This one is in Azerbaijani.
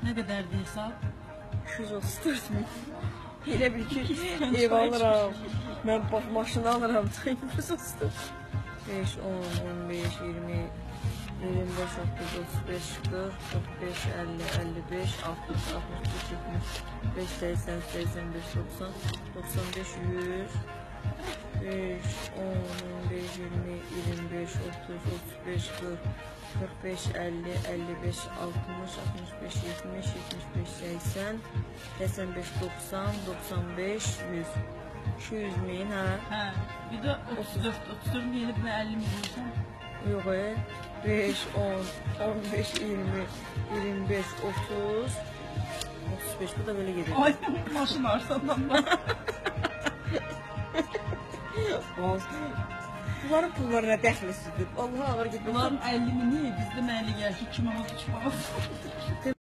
Ne kadardı hesap? 234 min. Elə bil ki, ev alıram. Mən maşını alıram. 234. 5, 10, 15, 20, 25, 30, 35, 40, 45, 50, 55, 60, 65, 75, 80, 85, 90, 95, 100, 5, 10, 15, 20, 25, 30, 35, 40, 45, 50, 55, 60, 65, 70, 75, 80, 85, 90, 95, 100. 200 min, hə? Hə, bir də 34 yeni bir 50 min olsan. Yox, 5, 10, 15, 20, 25, 30, 35, bu da belə gedir. Ay, maşın arsandan da. Bunların pullarına dəxlisidir. Allah ağır gidiyor. Bunların 50 mini bizdə mənli gəlir ki, 2 manat 3 manat.